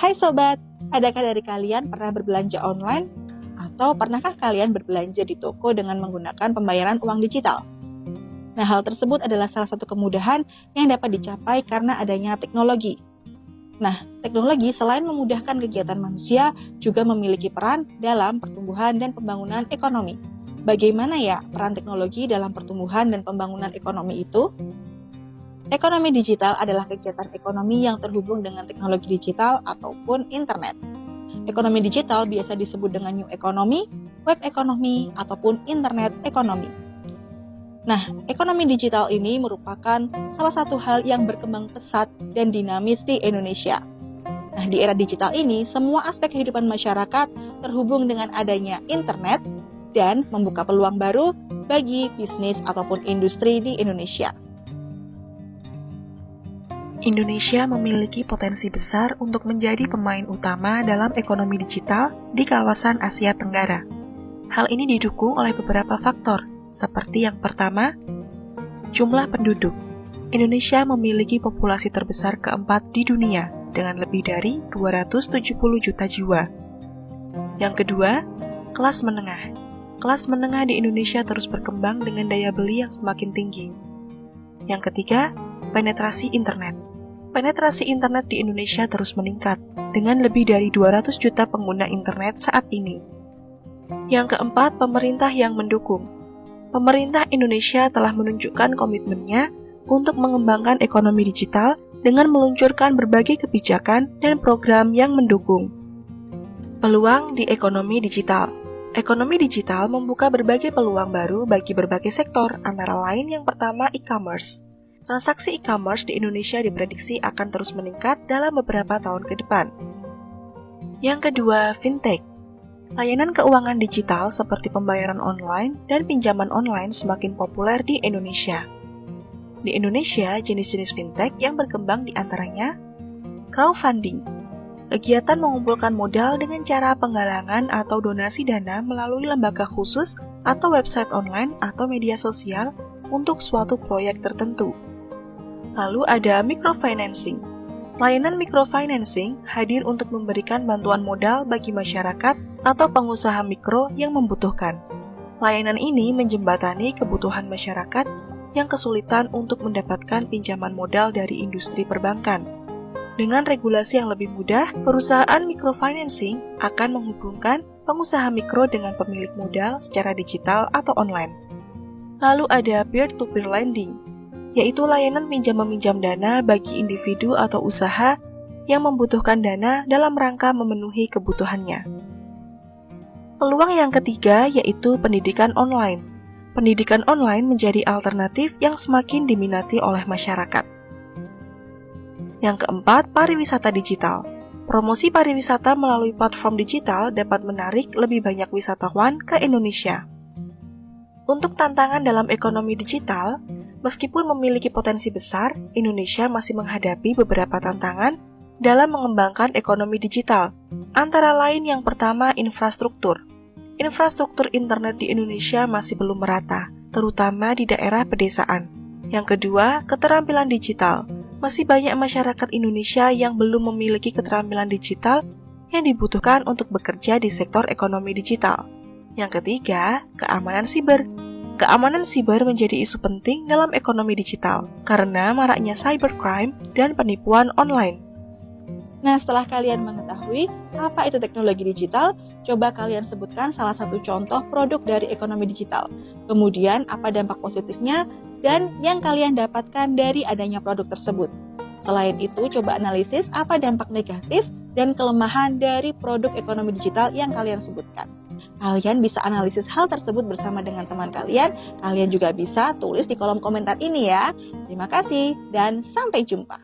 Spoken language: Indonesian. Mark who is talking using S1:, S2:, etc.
S1: Hai sobat, adakah dari kalian pernah berbelanja online? Atau pernahkah kalian berbelanja di toko dengan menggunakan pembayaran uang digital? Nah, hal tersebut adalah salah satu kemudahan yang dapat dicapai karena adanya teknologi. Nah, teknologi selain memudahkan kegiatan manusia, juga memiliki peran dalam pertumbuhan dan pembangunan ekonomi. Bagaimana ya peran teknologi dalam pertumbuhan dan pembangunan ekonomi itu? Ekonomi digital adalah kegiatan ekonomi yang terhubung dengan teknologi digital ataupun internet. Ekonomi digital biasa disebut dengan new economy, web ekonomi, ataupun internet ekonomi. Nah, ekonomi digital ini merupakan salah satu hal yang berkembang pesat dan dinamis di Indonesia. Nah, di era digital ini, semua aspek kehidupan masyarakat terhubung dengan adanya internet dan membuka peluang baru bagi bisnis ataupun industri di Indonesia.
S2: Indonesia memiliki potensi besar untuk menjadi pemain utama dalam ekonomi digital di kawasan Asia Tenggara. Hal ini didukung oleh beberapa faktor, seperti yang pertama, jumlah penduduk. Indonesia memiliki populasi terbesar keempat di dunia dengan lebih dari 270 juta jiwa. Yang kedua, kelas menengah. Kelas menengah di Indonesia terus berkembang dengan daya beli yang semakin tinggi. Yang ketiga, penetrasi internet. Penetrasi internet di Indonesia terus meningkat, dengan lebih dari 200 juta pengguna internet saat ini. Yang keempat, pemerintah yang mendukung. Pemerintah Indonesia telah menunjukkan komitmennya untuk mengembangkan ekonomi digital dengan meluncurkan berbagai kebijakan dan program yang mendukung. Peluang di ekonomi digital. Ekonomi digital membuka berbagai peluang baru bagi berbagai sektor, antara lain yang pertama e-commerce. Transaksi e-commerce di Indonesia diprediksi akan terus meningkat dalam beberapa tahun ke depan. Yang kedua, fintech. Layanan keuangan digital seperti pembayaran online dan pinjaman online semakin populer di Indonesia. Di Indonesia, jenis-jenis fintech yang berkembang diantaranya crowdfunding. Kegiatan mengumpulkan modal dengan cara penggalangan atau donasi dana melalui lembaga khusus atau website online atau media sosial untuk suatu proyek tertentu. Lalu ada microfinancing. Layanan microfinancing hadir untuk memberikan bantuan modal bagi masyarakat atau pengusaha mikro yang membutuhkan. Layanan ini menjembatani kebutuhan masyarakat yang kesulitan untuk mendapatkan pinjaman modal dari industri perbankan. Dengan regulasi yang lebih mudah, perusahaan microfinancing akan menghubungkan pengusaha mikro dengan pemilik modal secara digital atau online. Lalu ada peer-to-peer lending, yaitu layanan pinjam-meminjam dana bagi individu atau usaha yang membutuhkan dana dalam rangka memenuhi kebutuhannya. Peluang yang ketiga yaitu pendidikan online. Pendidikan online menjadi alternatif yang semakin diminati oleh masyarakat. Yang keempat, pariwisata digital. Promosi pariwisata melalui platform digital dapat menarik lebih banyak wisatawan ke Indonesia. Untuk tantangan dalam ekonomi digital, meskipun memiliki potensi besar, Indonesia masih menghadapi beberapa tantangan dalam mengembangkan ekonomi digital. Antara lain yang pertama, infrastruktur. Infrastruktur internet di Indonesia masih belum merata, terutama di daerah pedesaan. Yang kedua, keterampilan digital. Masih banyak masyarakat Indonesia yang belum memiliki keterampilan digital yang dibutuhkan untuk bekerja di sektor ekonomi digital. Yang ketiga, keamanan siber. Keamanan siber menjadi isu penting dalam ekonomi digital karena maraknya cybercrime dan penipuan online.
S1: Nah, setelah kalian mengetahui apa itu teknologi digital, coba kalian sebutkan salah satu contoh produk dari ekonomi digital. Kemudian, apa dampak positifnya dan yang kalian dapatkan dari adanya produk tersebut. Selain itu, coba analisis apa dampak negatif dan kelemahan dari produk ekonomi digital yang kalian sebutkan. Kalian bisa analisis hal tersebut bersama dengan teman kalian. Kalian juga bisa tulis di kolom komentar ini ya. Terima kasih dan sampai jumpa.